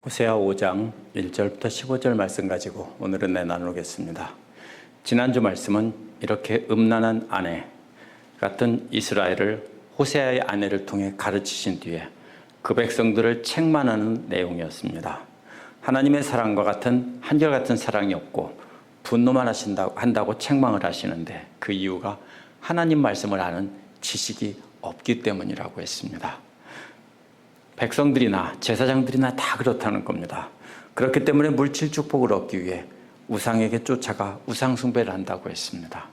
호세아 5장 1절부터 15절 말씀 가지고 오늘은 나누겠습니다. 지난주 말씀은 이렇게 음란한 아내 같은 이스라엘을 호세아의 아내를 통해 가르치신 뒤에 그 백성들을 책망하는 내용이었습니다. 하나님의 사랑과 같은 한결같은 사랑이 없고 분노만 한다고 책망을 하시는데 그 이유가 하나님 말씀을 아는 지식이 없기 때문이라고 했습니다. 백성들이나 제사장들이나 다 그렇다는 겁니다. 그렇기 때문에 물질 축복을 얻기 위해 우상에게 쫓아가 우상 숭배를 한다고 했습니다.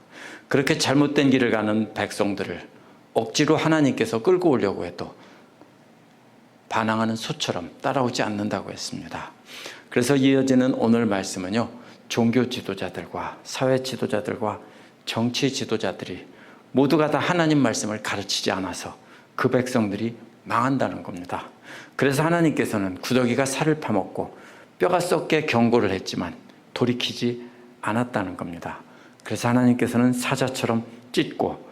그렇게 잘못된 길을 가는 백성들을 억지로 하나님께서 끌고 오려고 해도 반항하는 소처럼 따라오지 않는다고 했습니다. 그래서 이어지는 오늘 말씀은요, 종교 지도자들과 사회 지도자들과 정치 지도자들이 모두가 다 하나님 말씀을 가르치지 않아서 그 백성들이 망한다는 겁니다. 그래서 하나님께서는 구더기가 살을 파먹고 뼈가 썩게 경고를 했지만 돌이키지 않았다는 겁니다. 그래서 하나님께서는 사자처럼 찢고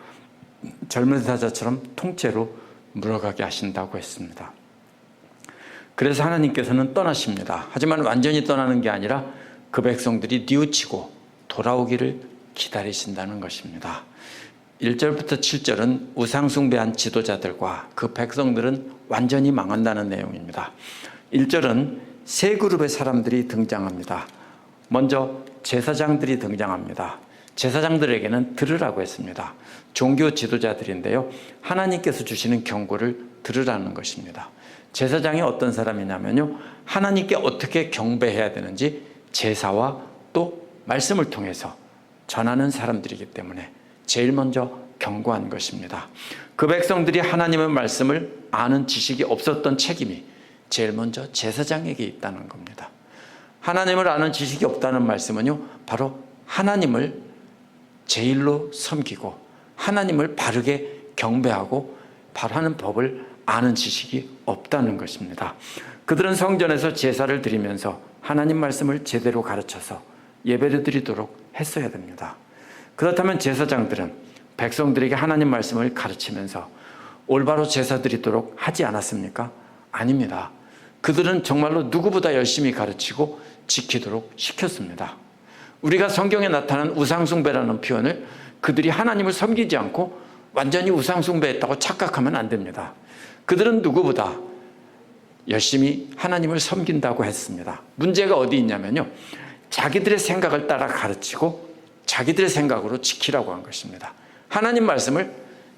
젊은 사자처럼 통째로 물어가게 하신다고 했습니다. 그래서 하나님께서는 떠나십니다. 하지만 완전히 떠나는 게 아니라 그 백성들이 뉘우치고 돌아오기를 기다리신다는 것입니다. 1절부터 7절은 우상숭배한 지도자들과 그 백성들은 완전히 망한다는 내용입니다. 1절은 세 그룹의 사람들이 등장합니다. 먼저 제사장들이 등장합니다. 제사장들에게는 들으라고 했습니다. 종교 지도자들인데요, 하나님께서 주시는 경고를 들으라는 것입니다. 제사장이 어떤 사람이냐면요, 하나님께 어떻게 경배해야 되는지 제사와 또 말씀을 통해서 전하는 사람들이기 때문에 제일 먼저 경고한 것입니다. 그 백성들이 하나님의 말씀을 아는 지식이 없었던 책임이 제일 먼저 제사장에게 있다는 겁니다. 하나님을 아는 지식이 없다는 말씀은요, 바로 하나님을 제일로 섬기고 하나님을 바르게 경배하고 바라는 법을 아는 지식이 없다는 것입니다. 그들은 성전에서 제사를 드리면서 하나님 말씀을 제대로 가르쳐서 예배를 드리도록 했어야 됩니다. 그렇다면 제사장들은 백성들에게 하나님 말씀을 가르치면서 올바로 제사 드리도록 하지 않았습니까? 아닙니다. 그들은 정말로 누구보다 열심히 가르치고 지키도록 시켰습니다. 우리가 성경에 나타난 우상숭배라는 표현을 그들이 하나님을 섬기지 않고 완전히 우상숭배했다고 착각하면 안 됩니다. 그들은 누구보다 열심히 하나님을 섬긴다고 했습니다. 문제가 어디 있냐면요, 자기들의 생각을 따라 가르치고 자기들의 생각으로 지키라고 한 것입니다. 하나님 말씀을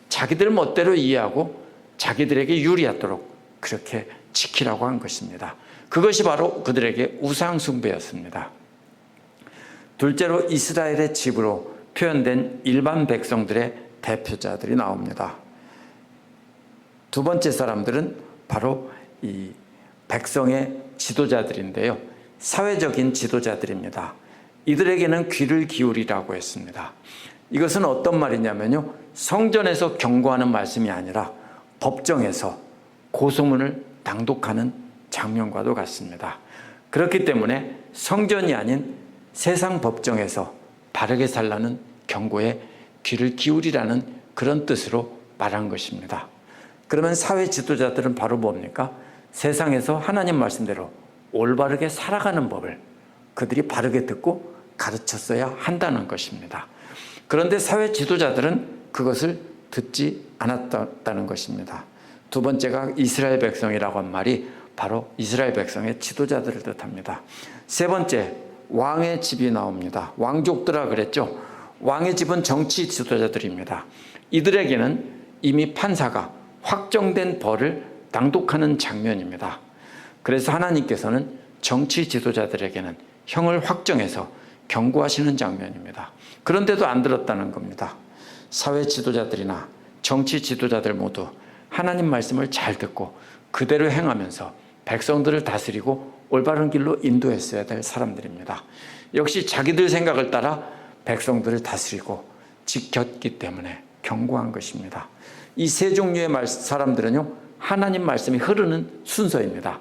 자기들 멋대로 이해하고 자기들에게 유리하도록 그렇게 지키라고 한 것입니다. 그것이 바로 그들에게 우상숭배였습니다. 둘째로 이스라엘의 집으로 표현된 일반 백성들의 대표자들이 나옵니다. 두 번째 사람들은 바로 이 백성의 지도자들인데요, 사회적인 지도자들입니다. 이들에게는 귀를 기울이라고 했습니다. 이것은 어떤 말이냐면요, 성전에서 경고하는 말씀이 아니라 법정에서 고소문을 낭독하는 장면과도 같습니다. 그렇기 때문에 성전이 아닌 세상 법정에서 바르게 살라는 경고에 귀를 기울이라는 그런 뜻으로 말한 것입니다. 그러면 사회 지도자들은 바로 뭡니까? 세상에서 하나님 말씀대로 올바르게 살아가는 법을 그들이 바르게 듣고 가르쳤어야 한다는 것입니다. 그런데 사회 지도자들은 그것을 듣지 않았다는 것입니다. 두 번째가 이스라엘 백성이라고 한 말이 바로 이스라엘 백성의 지도자들을 뜻합니다. 세 번째, 왕의 집이 나옵니다. 왕족들아 그랬죠. 왕의 집은 정치 지도자들입니다. 이들에게는 이미 판사가 확정된 벌을 낭독하는 장면입니다. 그래서 하나님께서는 정치 지도자들에게는 형을 확정해서 경고하시는 장면입니다. 그런데도 안 들었다는 겁니다. 사회 지도자들이나 정치 지도자들 모두 하나님 말씀을 잘 듣고 그대로 행하면서 백성들을 다스리고 올바른 길로 인도했어야 될 사람들입니다. 역시 자기들 생각을 따라 백성들을 다스리고 지켰기 때문에 경고한 것입니다. 이 세 종류의 사람들은요, 하나님 말씀이 흐르는 순서입니다.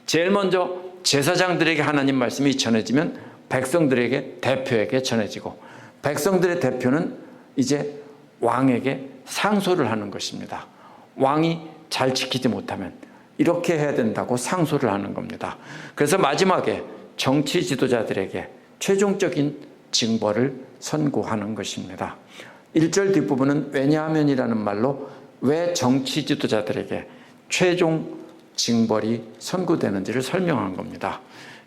제일 먼저 제사장들에게 하나님 말씀이 전해지면 백성들에게, 대표에게 전해지고, 백성들의 대표는 이제 왕에게 상소를 하는 것입니다. 왕이 잘 지키지 못하면 이렇게 해야 된다고 상소를 하는 겁니다. 그래서 마지막에 정치 지도자들에게 최종적인 징벌을 선고하는 것입니다. 1절 뒷부분은 왜냐하면이라는 말로 왜 정치 지도자들에게 최종 징벌이 선고되는지를 설명한 겁니다.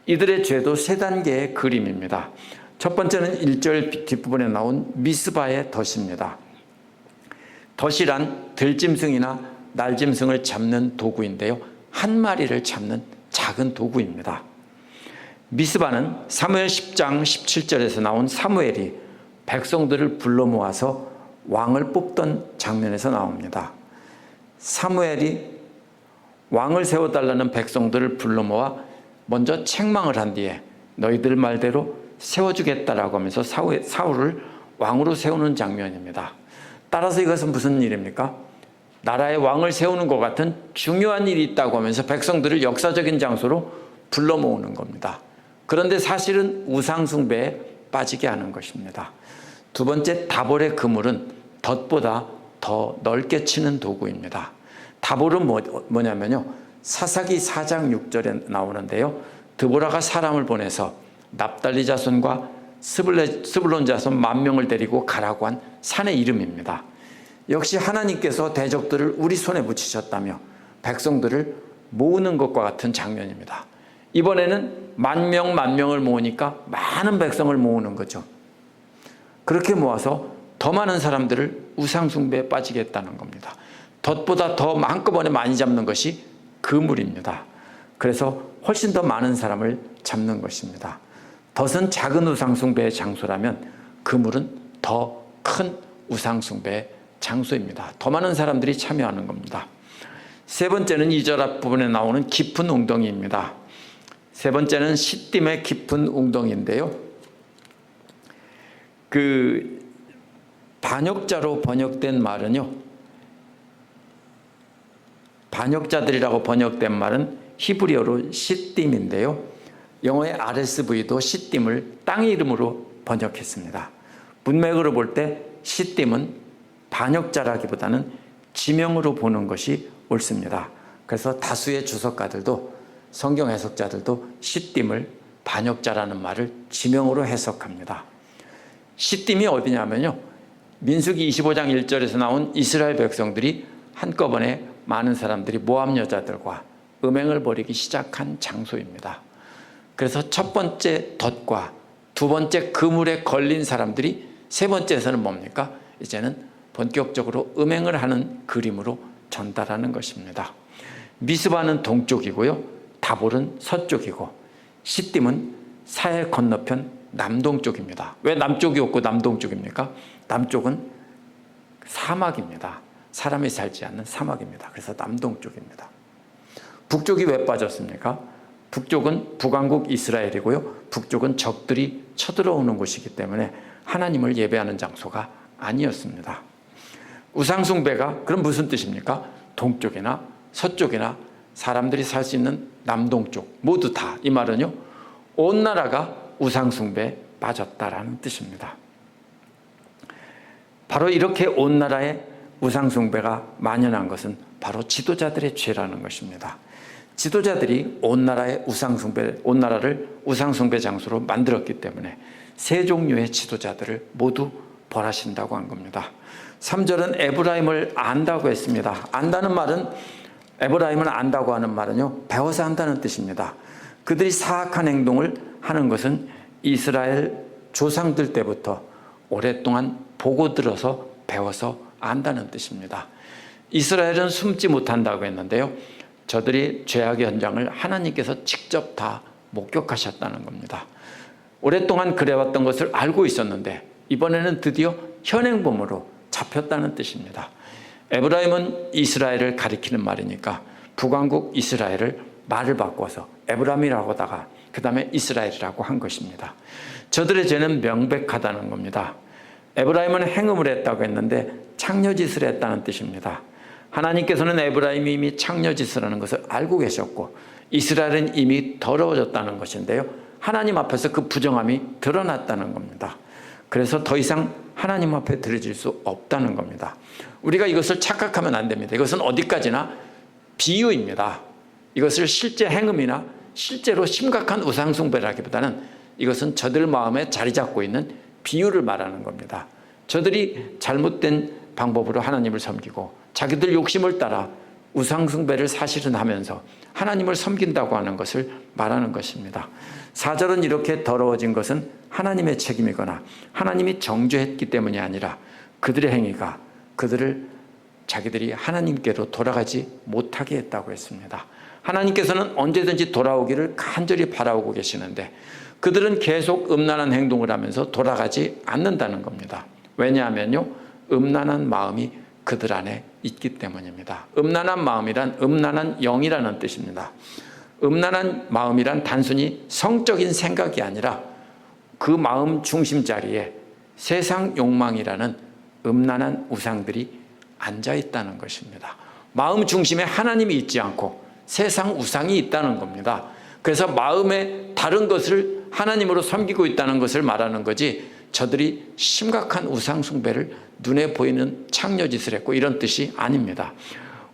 이들의 죄도 세 단계의 그림입니다. 첫 번째는 1절 뒷부분에 나온 미스바의 덫입니다. 덫이란 들짐승이나 날짐승을 잡는 도구인데요, 한 마리를 잡는 작은 도구입니다. 미스바는 사무엘 10장 17절에서 나온 사무엘이 백성들을 불러 모아서 왕을 뽑던 장면에서 나옵니다. 사무엘이 왕을 세워달라는 백성들을 불러 모아 먼저 책망을 한 뒤에 너희들 말대로 세워주겠다라고 하면서 사울을 왕으로 세우는 장면입니다. 따라서 이것은 무슨 일입니까? 나라의 왕을 세우는 것 같은 중요한 일이 있다고 하면서 백성들을 역사적인 장소로 불러 모으는 겁니다. 그런데 사실은 우상숭배에 빠지게 하는 것입니다. 두 번째, 다볼의 그물은 덫보다 더 넓게 치는 도구입니다. 다볼은 뭐냐면요, 사사기 4장 6절에 나오는데요, 드보라가 사람을 보내서 납달리 자손과 스불론 자손 10,000명을 데리고 가라고 한 산의 이름입니다. 역시 하나님께서 대적들을 우리 손에 붙이셨다며 백성들을 모으는 것과 같은 장면입니다. 이번에는 10,000명을 모으니까 많은 백성을 모으는 거죠. 그렇게 모아서 더 많은 사람들을 우상숭배에 빠지게 했다는 겁니다. 덫보다 더 한꺼번에 많이 잡는 것이 그물입니다. 그래서 훨씬 더 많은 사람을 잡는 것입니다. 덫은 작은 우상숭배의 장소라면 그물은 더 큰 우상숭배의 장소입니다. 더 많은 사람들이 참여하는 겁니다. 세 번째는 2절 앞부분에 나오는 깊은 웅덩이입니다. 세 번째는 시딤의 깊은 웅덩이인데요, 반역자로 번역된 말은요, 반역자들이라고 번역된 말은 히브리어로 시딤인데요, 영어의 RSV도 시딤을 땅의 이름으로 번역했습니다. 문맥으로 볼 때 시딤은 반역자라기보다는 지명으로 보는 것이 옳습니다. 그래서 다수의 주석가들도, 성경 해석자들도 시딤을 반역자라는 말을 지명으로 해석합니다. 시딤이 어디냐면요, 민수기 25장 1절에서 나온 이스라엘 백성들이 한꺼번에 많은 사람들이 모압 여자들과 음행을 벌이기 시작한 장소입니다. 그래서 첫 번째 덫과 두 번째 그물에 걸린 사람들이 세 번째에서는 뭡니까? 이제는 본격적으로 음행을 하는 그림으로 전달하는 것입니다. 미스바는 동쪽이고요, 다볼은 서쪽이고, 시딤은 사해 건너편 남동쪽입니다. 왜 남쪽이 없고 남동쪽입니까? 남쪽은 사막입니다. 사람이 살지 않는 사막입니다. 그래서 남동쪽입니다. 북쪽이 왜 빠졌습니까? 북쪽은 북왕국 이스라엘이고요, 북쪽은 적들이 쳐들어오는 곳이기 때문에 하나님을 예배하는 장소가 아니었습니다. 우상숭배가 그럼 무슨 뜻입니까? 동쪽이나 서쪽이나 사람들이 살 수 있는 남동쪽 모두 다, 이 말은요, 온 나라가 우상숭배에 빠졌다라는 뜻입니다. 바로 이렇게 온 나라에 우상숭배가 만연한 것은 바로 지도자들의 죄라는 것입니다. 지도자들이 온 나라를 우상숭배 장소로 만들었기 때문에 세 종류의 지도자들을 모두 벌하신다고 한 겁니다. 3절은 에브라임을 안다고 했습니다. 안다는 말은, 에브라임을 안다고 하는 말은요, 배워서 한다는 뜻입니다. 그들이 사악한 행동을 하는 것은 이스라엘 조상들 때부터 오랫동안 보고 들어서 배워서 안다는 뜻입니다. 이스라엘은 숨지 못한다고 했는데요, 저들이 죄악의 현장을 하나님께서 직접 다 목격하셨다는 겁니다. 오랫동안 그래왔던 것을 알고 있었는데 이번에는 드디어 현행범으로 잡혔다는 뜻입니다. 에브라임은 이스라엘을 가리키는 말이니까 북왕국 이스라엘을 말을 바꿔서 에브라임이라고 하다가 그 다음에 이스라엘이라고 한 것입니다. 저들의 죄는 명백하다는 겁니다. 에브라임은 행음을 했다고 했는데 창녀짓을 했다는 뜻입니다. 하나님께서는 에브라임이 이미 창녀짓을 하는 것을 알고 계셨고 이스라엘은 이미 더러워졌다는 것인데요, 하나님 앞에서 그 부정함이 드러났다는 겁니다. 그래서 더 이상 하나님 앞에 드려질 수 없다는 겁니다. 우리가 이것을 착각하면 안 됩니다. 이것은 어디까지나 비유입니다. 이것을 실제 행음이나 실제로 심각한 우상숭배라기보다는 이것은 저들 마음에 자리 잡고 있는 비유를 말하는 겁니다. 저들이 잘못된 방법으로 하나님을 섬기고 자기들 욕심을 따라 우상숭배를 사실은 하면서 하나님을 섬긴다고 하는 것을 말하는 것입니다. 4절은 이렇게 더러워진 것은 하나님의 책임이거나 하나님이 정죄했기 때문이 아니라 그들의 행위가 그들을 자기들이 하나님께로 돌아가지 못하게 했다고 했습니다. 하나님께서는 언제든지 돌아오기를 간절히 바라고 계시는데 그들은 계속 음란한 행동을 하면서 돌아가지 않는다는 겁니다. 왜냐하면요, 음란한 마음이 그들 안에 있기 때문입니다. 음란한 마음이란 음란한 영이라는 뜻입니다. 음란한 마음이란 단순히 성적인 생각이 아니라 그 마음 중심 자리에 세상 욕망이라는 음란한 우상들이 앉아 있다는 것입니다. 마음 중심에 하나님이 있지 않고 세상 우상이 있다는 겁니다. 그래서 마음에 다른 것을 하나님으로 섬기고 있다는 것을 말하는 거지, 저들이 심각한 우상 숭배를 눈에 보이는 창녀짓을 했고 이런 뜻이 아닙니다.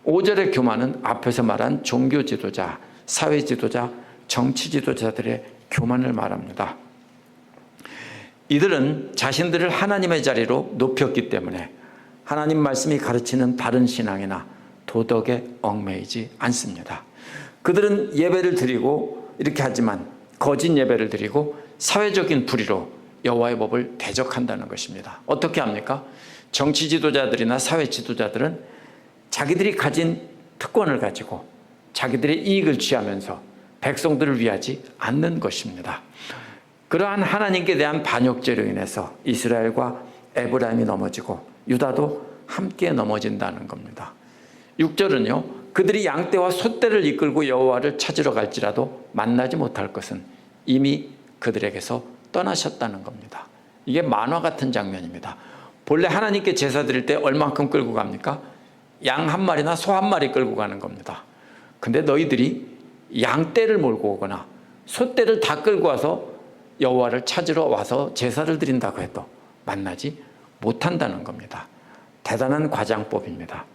5절의 교만은 앞에서 말한 종교 지도자, 사회 지도자, 정치 지도자들의 교만을 말합니다. 이들은 자신들을 하나님의 자리로 높였기 때문에 하나님 말씀이 가르치는 바른 신앙이나 도덕에 얽매이지 않습니다. 그들은 예배를 드리고 이렇게 하지만 거짓 예배를 드리고 사회적인 불의로 여호와의 법을 대적한다는 것입니다. 어떻게 합니까? 정치 지도자들이나 사회 지도자들은 자기들이 가진 특권을 가지고 자기들의 이익을 취하면서 백성들을 위하지 않는 것입니다. 그러한 하나님께 대한 반역죄로 인해서 이스라엘과 에브라임이 넘어지고 유다도 함께 넘어진다는 겁니다. 6절은요, 그들이 양떼와 소떼를 이끌고 여호와를 찾으러 갈지라도 만나지 못할 것은 이미 그들에게서 떠나셨다는 겁니다. 이게 만화 같은 장면입니다. 본래 하나님께 제사 드릴 때 얼만큼 끌고 갑니까? 양 한 마리나 소 한 마리 끌고 가는 겁니다. 근데 너희들이 양떼를 몰고 오거나 소떼를 다 끌고 와서 여호와를 찾으러 와서 제사를 드린다고 해도 만나지 못한다는 겁니다. 대단한 과장법입니다.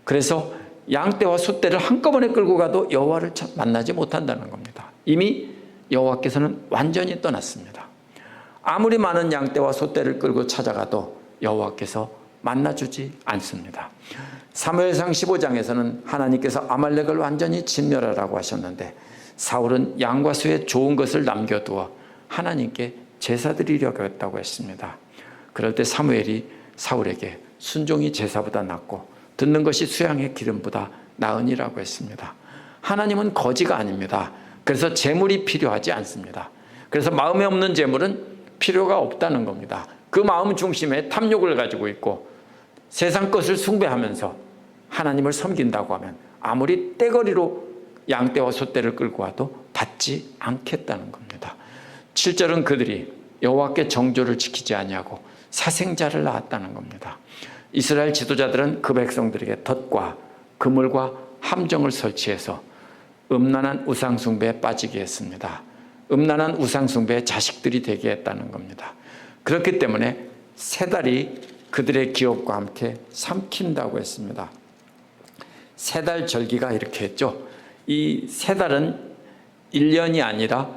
그래서 양떼와 소떼를 한꺼번에 끌고 가도 여호와를 만나지 못한다는 겁니다. 이미 여호와께서는 완전히 떠났습니다. 아무리 많은 양떼와 소떼를 끌고 찾아가도 여호와께서 만나주지 않습니다. 사무엘상 15장에서는 하나님께서 아말렉을 완전히 진멸하라고 하셨는데 사울은 양과 소의 좋은 것을 남겨두어 하나님께 제사 드리려고 했다고 했습니다. 그럴 때 사무엘이 사울에게 순종이 제사보다 낫고 듣는 것이 수양의 기름보다 나으니라고 했습니다. 하나님은 거지가 아닙니다. 그래서 제물이 필요하지 않습니다. 그래서 마음에 없는 제물은 필요가 없다는 겁니다. 그 마음 중심에 탐욕을 가지고 있고 세상 것을 숭배하면서 하나님을 섬긴다고 하면 아무리 떼거리로 양떼와 소떼를 끌고 와도 받지 않겠다는 겁니다. 7절은 그들이 여호와께 정조를 지키지 아니하고 사생자를 낳았다는 겁니다. 이스라엘 지도자들은 그 백성들에게 덫과 그물과 함정을 설치해서 음란한 우상숭배에 빠지게 했습니다. 음란한 우상숭배의 자식들이 되게 했다는 겁니다. 그렇기 때문에 세 달이 그들의 기업과 함께 삼킨다고 했습니다. 세 달 절기가 이렇게 했죠. 이 세 달은 1년이 아니라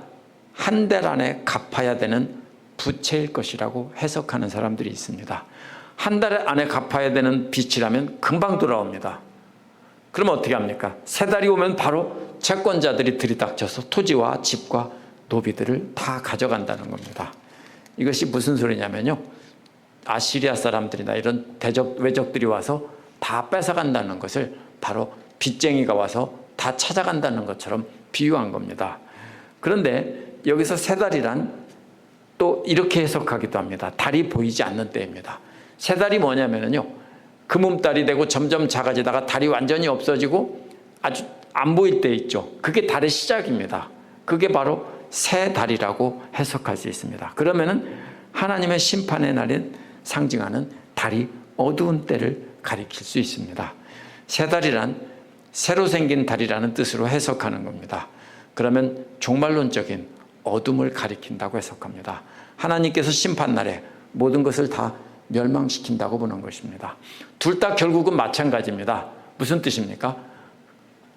한 달 안에 갚아야 되는 부채일 것이라고 해석하는 사람들이 있습니다. 한 달 안에 갚아야 되는 빚이라면 금방 돌아옵니다. 그럼 어떻게 합니까? 세 달이 오면 바로 채권자들이 들이닥쳐서 토지와 집과 노비들을 다 가져간다는 겁니다. 이것이 무슨 소리냐면요, 아시리아 사람들이나 이런 외적들이 와서 다 뺏어간다는 것을 바로 빚쟁이가 와서 다 찾아간다는 것처럼 비유한 겁니다. 그런데 여기서 세 달이란 또 이렇게 해석하기도 합니다. 달이 보이지 않는 때입니다. 세 달이 뭐냐면요, 금음달이 되고 점점 작아지다가 달이 완전히 없어지고 아주 안 보일 때 있죠. 그게 달의 시작입니다. 그게 바로 새 달이라고 해석할 수 있습니다. 그러면은 하나님의 심판의 날인 상징하는 달이 어두운 때를 가리킬 수 있습니다. 새 달이란 새로 생긴 달이라는 뜻으로 해석하는 겁니다. 그러면 종말론적인 어둠을 가리킨다고 해석합니다. 하나님께서 심판날에 모든 것을 다 멸망시킨다고 보는 것입니다. 둘 다 결국은 마찬가지입니다. 무슨 뜻입니까?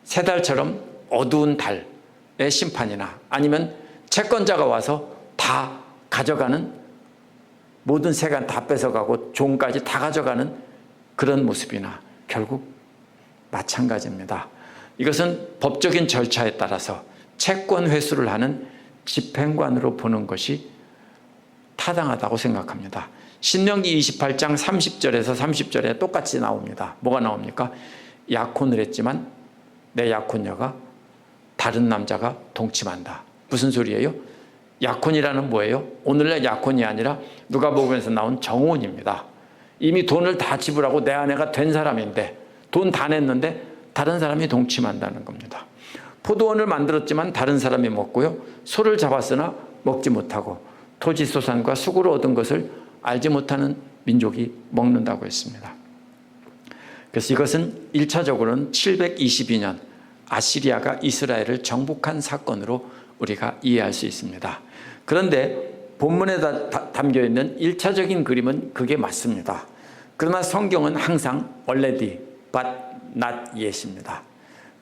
세 달처럼 어두운 달의 심판이나 아니면 채권자가 와서 다 가져가는, 모든 세관 다 뺏어가고 종까지 다 가져가는 그런 모습이나 결국 마찬가지입니다. 이것은 법적인 절차에 따라서 채권 회수를 하는 집행관으로 보는 것이 타당하다고 생각합니다. 신명기 28장 30절에서 30절에 똑같이 나옵니다. 뭐가 나옵니까? 약혼을 했지만 내 약혼녀가 다른 남자가 동침한다. 무슨 소리예요? 약혼이라는 뭐예요? 오늘날 약혼이 아니라 누가복음에서 나온 정혼입니다. 이미 돈을 다 지불하고 내 아내가 된 사람인데 돈 다 냈는데 다른 사람이 동침한다는 겁니다. 포도원을 만들었지만 다른 사람이 먹고요. 소를 잡았으나 먹지 못하고 토지소산과 수고를 얻은 것을 알지 못하는 민족이 먹는다고 했습니다. 그래서 이것은 1차적으로는 722년 아시리아가 이스라엘을 정복한 사건으로 우리가 이해할 수 있습니다. 그런데 본문에 담겨있는 1차적인 그림은 그게 맞습니다. 그러나 성경은 항상 already but not yet입니다.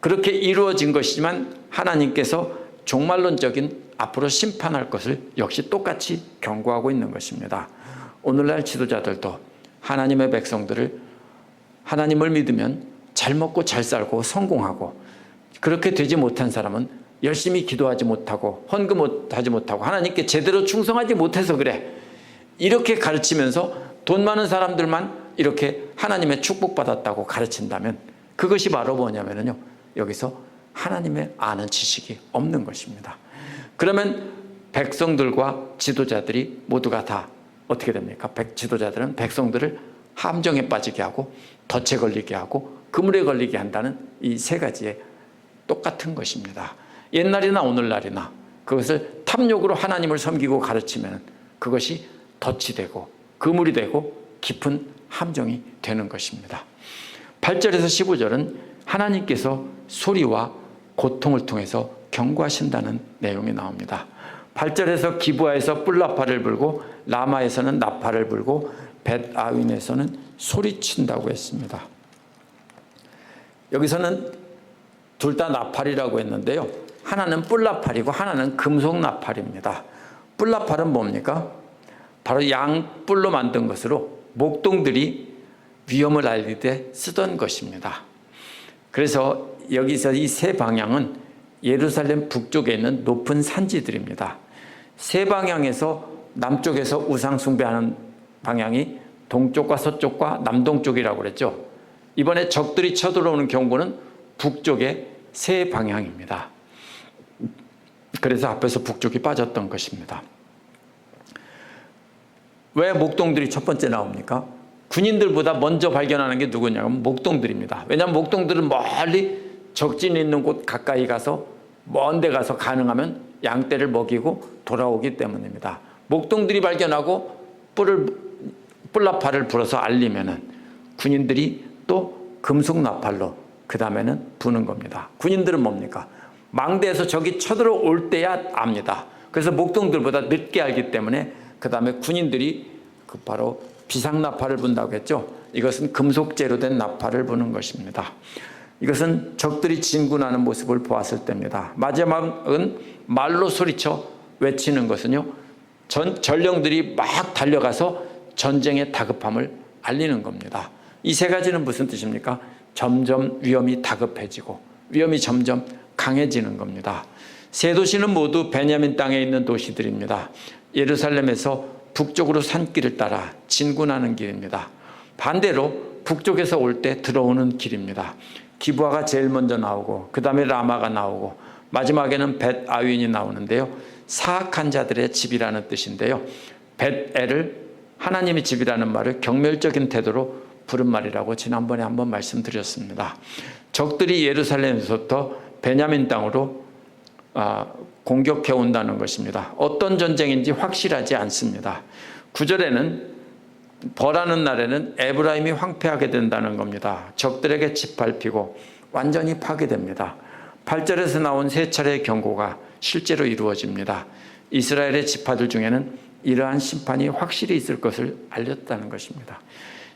그렇게 이루어진 것이지만 하나님께서 종말론적인 앞으로 심판할 것을 역시 똑같이 경고하고 있는 것입니다. 오늘날 지도자들도 하나님의 백성들을, 하나님을 믿으면 잘 먹고 잘 살고 성공하고, 그렇게 되지 못한 사람은 열심히 기도하지 못하고 헌금하지 못하고 하나님께 제대로 충성하지 못해서 그래, 이렇게 가르치면서 돈 많은 사람들만 이렇게 하나님의 축복받았다고 가르친다면 그것이 바로 뭐냐면요, 여기서 하나님의 아는 지식이 없는 것입니다. 그러면 백성들과 지도자들이 모두가 다 어떻게 됩니까? 지도자들은 백성들을 함정에 빠지게 하고 덫에 걸리게 하고 그물에 걸리게 한다는 이 세 가지의 똑같은 것입니다. 옛날이나 오늘날이나 그것을 탐욕으로 하나님을 섬기고 가르치면 그것이 덫이 되고 그물이 되고 깊은 함정이 되는 것입니다. 8절에서 15절은 하나님께서 소리와 고통을 통해서 경고하신다는 내용이 나옵니다. 8절에서 기브아에서 뿔나팔을 불고 라마에서는 나팔을 불고 벳아윈에서는 소리친다고 했습니다. 여기서는 둘 다 나팔이라고 했는데요, 하나는 뿔나팔이고 하나는 금속 나팔입니다. 뿔나팔은 뭡니까? 바로 양뿔로 만든 것으로 목동들이 위험을 알릴 때 쓰던 것입니다. 그래서 여기서 이 세 방향은 예루살렘 북쪽에 있는 높은 산지들입니다. 세 방향에서 남쪽에서 우상 숭배하는 방향이 동쪽과 서쪽과 남동쪽이라고 그랬죠. 이번에 적들이 쳐들어오는 경고는 북쪽의 세 방향입니다. 그래서 앞에서 북쪽이 빠졌던 것입니다. 왜 목동들이 첫 번째 나옵니까? 군인들보다 먼저 발견하는 게 누구냐면 목동들입니다. 왜냐하면 목동들은 멀리 적진이 있는 곳 가까이 가서 먼 데 가서 가능하면 양떼를 먹이고 돌아오기 때문입니다. 목동들이 발견하고 뿔나팔을 불어서 알리면은 군인들이 또 금속 나팔로 그 다음에는 부는 겁니다. 군인들은 뭡니까? 망대에서 적이 쳐들어올 때야 압니다. 그래서 목동들보다 늦게 알기 때문에 그 다음에 군인들이 바로 비상나팔을 분다고 했죠. 이것은 금속재로 된 나팔을 부는 것입니다. 이것은 적들이 진군하는 모습을 보았을 때입니다. 마지막은 말로 소리쳐 외치는 것은요, 전령들이 막 달려가서 전쟁의 다급함을 알리는 겁니다. 이 세 가지는 무슨 뜻입니까? 점점 위험이 다급해지고 위험이 점점 강해지는 겁니다. 세 도시는 모두 베냐민 땅에 있는 도시들입니다. 예루살렘에서 북쪽으로 산길을 따라 진군하는 길입니다. 반대로 북쪽에서 올 때 들어오는 길입니다. 기브아가 제일 먼저 나오고 그 다음에 라마가 나오고 마지막에는 벳아윈이 나오는데요, 사악한 자들의 집이라는 뜻인데요, 벳엘을 하나님의 집이라는 말을 경멸적인 태도로 부른 말이라고 지난번에 한번 말씀드렸습니다. 적들이 예루살렘에서부터 베냐민 땅으로 공격해 온다는 것입니다. 어떤 전쟁인지 확실하지 않습니다. 9절에는 벌하는 날에는 에브라임이 황폐하게 된다는 겁니다. 적들에게 짓밟히고 완전히 파괴됩니다. 8절에서 나온 세 차례의 경고가 실제로 이루어집니다. 이스라엘의 지파들 중에는 이러한 심판이 확실히 있을 것을 알렸다는 것입니다.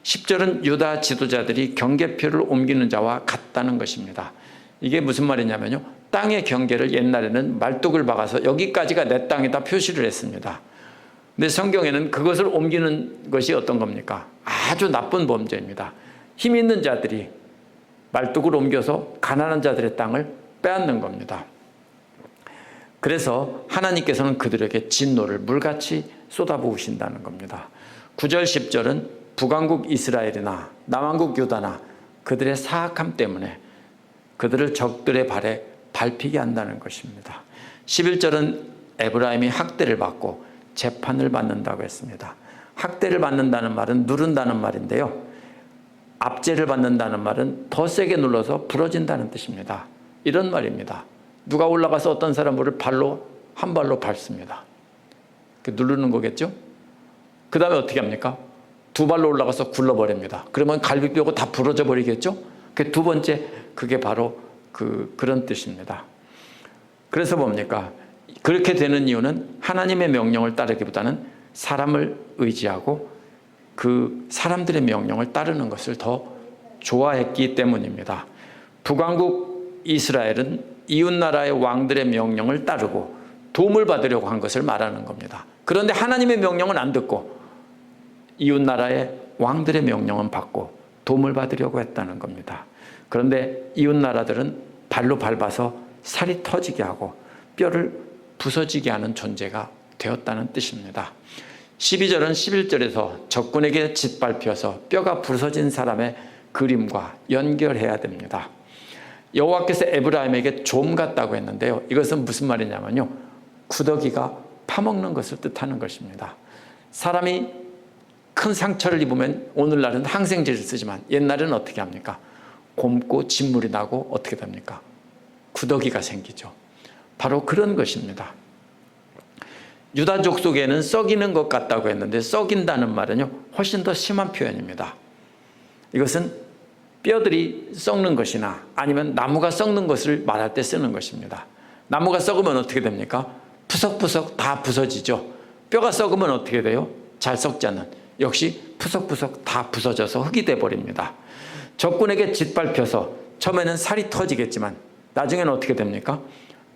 10절은 유다 지도자들이 경계표를 옮기는 자와 같다는 것입니다. 이게 무슨 말이냐면요, 땅의 경계를 옛날에는 말뚝을 박아서 여기까지가 내 땅이다 표시를 했습니다. 근데 성경에는 그것을 옮기는 것이 어떤 겁니까? 아주 나쁜 범죄입니다. 힘 있는 자들이 말뚝을 옮겨서 가난한 자들의 땅을 빼앗는 겁니다. 그래서 하나님께서는 그들에게 진노를 물같이 쏟아부으신다는 겁니다. 9절 10절은 북왕국 이스라엘이나 남왕국 유다나 그들의 사악함 때문에 그들을 적들의 발에 밟히게 한다는 것입니다. 11절은 에브라임이 학대를 받고 재판을 받는다고 했습니다. 학대를 받는다는 말은 누른다는 말인데요. 압제를 받는다는 말은 더 세게 눌러서 부러진다는 뜻입니다. 이런 말입니다. 누가 올라가서 어떤 사람을 한 발로 밟습니다. 누르는 거겠죠? 그 다음에 어떻게 합니까? 두 발로 올라가서 굴러버립니다. 그러면 갈비뼈가 다 부러져 버리겠죠? 두 번째, 그게 바로 그런 뜻입니다. 그래서 뭡니까? 그렇게 되는 이유는 하나님의 명령을 따르기보다는 사람을 의지하고 그 사람들의 명령을 따르는 것을 더 좋아했기 때문입니다. 북왕국 이스라엘은 이웃나라의 왕들의 명령을 따르고 도움을 받으려고 한 것을 말하는 겁니다. 그런데 하나님의 명령은 안 듣고 이웃나라의 왕들의 명령은 받고 도움을 받으려고 했다는 겁니다. 그런데 이웃나라들은 발로 밟아서 살이 터지게 하고 뼈를 부서지게 하는 존재가 되었다는 뜻입니다. 12절은 11절에서 적군에게 짓밟혀서 뼈가 부서진 사람의 그림과 연결해야 됩니다. 여호와께서 에브라임에게 좀 같다고 했는데요. 이것은 무슨 말이냐면요. 구더기가 파먹는 것을 뜻하는 것입니다. 사람이 큰 상처를 입으면 오늘날은 항생제를 쓰지만 옛날에는 어떻게 합니까? 곪고 진물이 나고 어떻게 됩니까? 구더기가 생기죠. 바로 그런 것입니다. 유다족 속에는 썩이는 것 같다고 했는데 썩인다는 말은요 훨씬 더 심한 표현입니다. 이것은 뼈들이 썩는 것이나 아니면 나무가 썩는 것을 말할 때 쓰는 것입니다. 나무가 썩으면 어떻게 됩니까? 푸석푸석 다 부서지죠. 뼈가 썩으면 어떻게 돼요? 잘 썩지 않는, 역시 푸석푸석 다 부서져서 흙이 돼버립니다. 적군에게 짓밟혀서 처음에는 살이 터지겠지만 나중에는 어떻게 됩니까?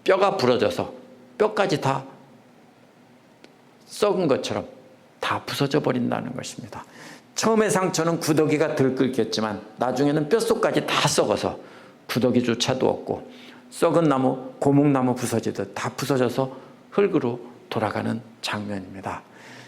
뼈가 부러져서 뼈까지 다 썩은 것처럼 다 부서져 버린다는 것입니다. 처음의 상처는 구더기가 덜 끓겠지만 나중에는 뼛속까지 다 썩어서 구더기조차도 없고 썩은 나무, 고목나무 부서지듯 다 부서져서 흙으로 돌아가는 장면입니다.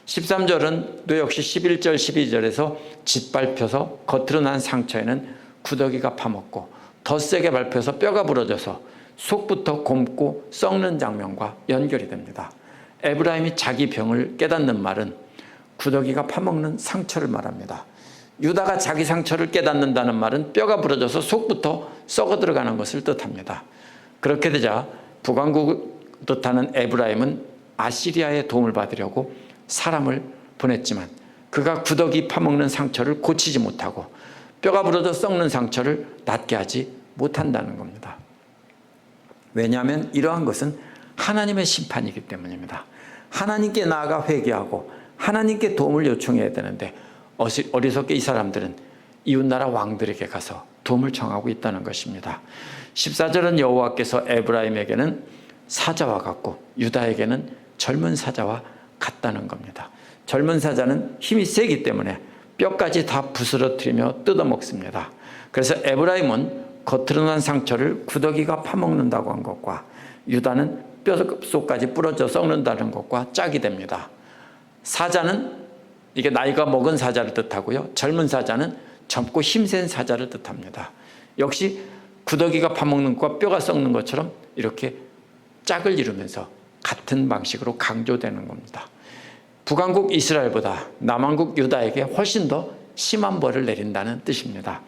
13절은 또 역시 11절, 12절에서 짓밟혀서 겉으로 난 상처에는 구더기가 파먹고 더 세게 밟혀서 뼈가 부러져서 속부터 곪고 썩는 장면과 연결이 됩니다. 에브라임이 자기 병을 깨닫는 말은 구더기가 파먹는 상처를 말합니다. 유다가 자기 상처를 깨닫는다는 말은 뼈가 부러져서 속부터 썩어 들어가는 것을 뜻합니다. 그렇게 되자 북왕국을 뜻하는 에브라임은 아시리아의 도움을 받으려고 사람을 보냈지만 그가 구더기 파먹는 상처를 고치지 못하고 뼈가 부러져 썩는 상처를 낫게 하지 못한다는 겁니다. 왜냐하면 이러한 것은 하나님의 심판이기 때문입니다. 하나님께 나아가 회개하고 하나님께 도움을 요청해야 되는데 어리석게 이 사람들은 이웃나라 왕들에게 가서 도움을 청하고 있다는 것입니다. 14절은 여호와께서 에브라임에게는 사자와 같고 유다에게는 젊은 사자와 같다는 겁니다. 젊은 사자는 힘이 세기 때문에 뼈까지 다 부스러뜨리며 뜯어먹습니다. 그래서 에브라임은 겉으로 난 상처를 구더기가 파먹는다고 한 것과 유다는 뼛속까지 부러져 썩는다는 것과 짝이 됩니다. 사자는 이게 나이가 먹은 사자를 뜻하고요. 젊은 사자는 젊고 힘센 사자를 뜻합니다. 역시 구더기가 파먹는 것과 뼈가 썩는 것처럼 이렇게 짝을 이루면서 같은 방식으로 강조되는 겁니다. 북왕국 이스라엘보다 남왕국 유다에게 훨씬 더 심한 벌을 내린다는 뜻입니다.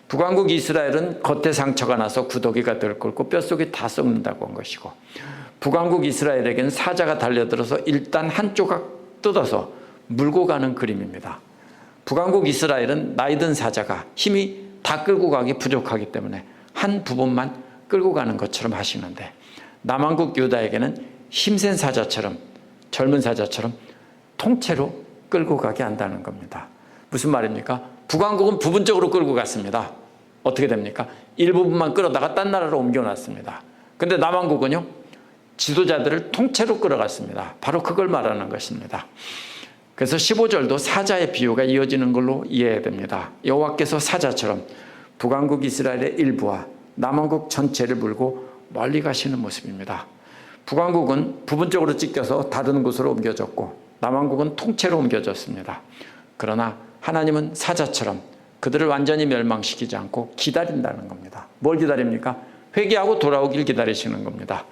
북왕국 이스라엘은 겉에 상처가 나서 구더기가 들끓고 뼛속이 다 썩는다고 한 것이고 북왕국 이스라엘에게는 사자가 달려들어서 일단 한 조각 뜯어서 물고 가는 그림입니다. 북왕국 이스라엘은 나이든 사자가 힘이 다 끌고 가기 부족하기 때문에 한 부분만 끌고 가는 것처럼 하시는데 남왕국 유다에게는 힘센 사자처럼 젊은 사자처럼 통째로 끌고 가게 한다는 겁니다. 무슨 말입니까? 북왕국은 부분적으로 끌고 갔습니다. 어떻게 됩니까? 일부분만 끌어다가 딴 나라로 옮겨놨습니다. 근데 남왕국은요, 지도자들을 통째로 끌어갔습니다. 바로 그걸 말하는 것입니다. 그래서 15절도 사자의 비유가 이어지는 걸로 이해해야 됩니다. 여호와께서 사자처럼 북왕국 이스라엘의 일부와 남왕국 전체를 물고 멀리 가시는 모습입니다. 북왕국은 부분적으로 찢겨서 다른 곳으로 옮겨졌고 남왕국은 통째로 옮겨졌습니다. 그러나 하나님은 사자처럼 그들을 완전히 멸망시키지 않고 기다린다는 겁니다. 뭘 기다립니까? 회개하고 돌아오길 기다리시는 겁니다.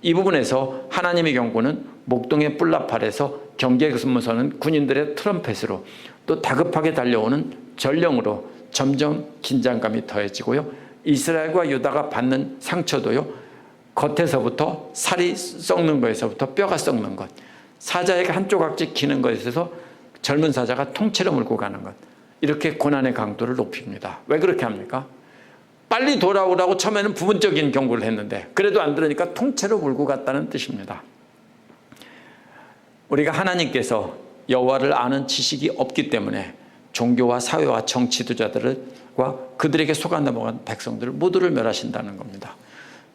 이 부분에서 하나님의 경고는 목동의 뿔나팔에서 경계 근무서는 군인들의 트럼펫으로 또 다급하게 달려오는 전령으로 점점 긴장감이 더해지고요. 이스라엘과 유다가 받는 상처도요, 겉에서부터 살이 썩는 것에서부터 뼈가 썩는 것, 사자에게 한 조각씩 기는 것에서 젊은 사자가 통째로 물고 가는 것, 이렇게 고난의 강도를 높입니다. 왜 그렇게 합니까? 빨리 돌아오라고 처음에는 부분적인 경고를 했는데 그래도 안 들으니까 통째로 물고 갔다는 뜻입니다. 우리가 하나님께서 여호와를 아는 지식이 없기 때문에 종교와 사회와 정치 지도자들과 그들에게 속아 넘어간 백성들 모두를 멸하신다는 겁니다.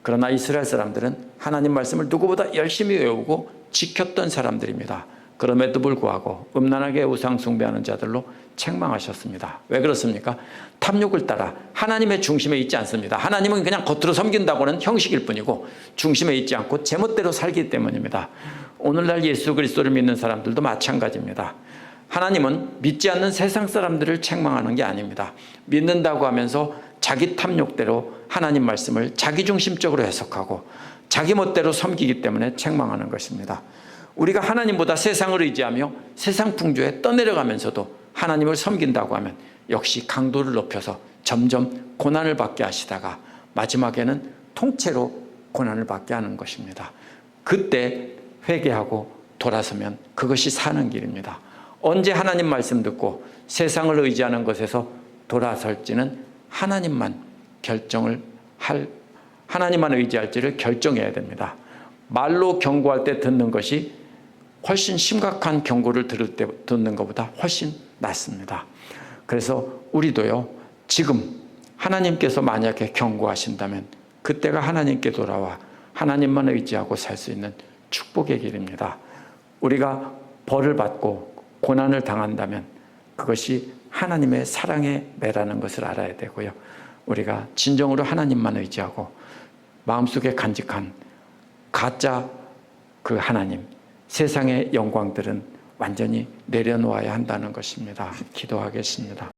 그러나 이스라엘 사람들은 하나님 말씀을 누구보다 열심히 외우고 지켰던 사람들입니다. 그럼에도 불구하고 음란하게 우상 숭배하는 자들로 책망하셨습니다. 왜 그렇습니까? 탐욕을 따라 하나님의 중심에 있지 않습니다. 하나님은 그냥 겉으로 섬긴다고는 형식일 뿐이고 중심에 있지 않고 제멋대로 살기 때문입니다. 오늘날 예수 그리스도를 믿는 사람들도 마찬가지입니다. 하나님은 믿지 않는 세상 사람들을 책망하는 게 아닙니다. 믿는다고 하면서 자기 탐욕대로 하나님 말씀을 자기중심적으로 해석하고 자기 멋대로 섬기기 때문에 책망하는 것입니다. 우리가 하나님보다 세상을 의지하며 세상 풍조에 떠내려가면서도 하나님을 섬긴다고 하면 역시 강도를 높여서 점점 고난을 받게 하시다가 마지막에는 통째로 고난을 받게 하는 것입니다. 그때 회개하고 돌아서면 그것이 사는 길입니다. 언제 하나님 말씀 듣고 세상을 의지하는 것에서 돌아설지는 하나님만 의지할지를 결정해야 됩니다. 말로 경고할 때 듣는 것이 훨씬 심각한 경고를 들을 때 듣는 것보다 훨씬 낫습니다. 그래서 우리도요, 지금 하나님께서 만약에 경고하신다면 그때가 하나님께 돌아와 하나님만 의지하고 살 수 있는 축복의 길입니다. 우리가 벌을 받고 고난을 당한다면 그것이 하나님의 사랑의 매라는 것을 알아야 되고요. 우리가 진정으로 하나님만 의지하고 마음속에 간직한 가짜 그 하나님, 세상의 영광들은 완전히 내려놓아야 한다는 것입니다. 기도하겠습니다.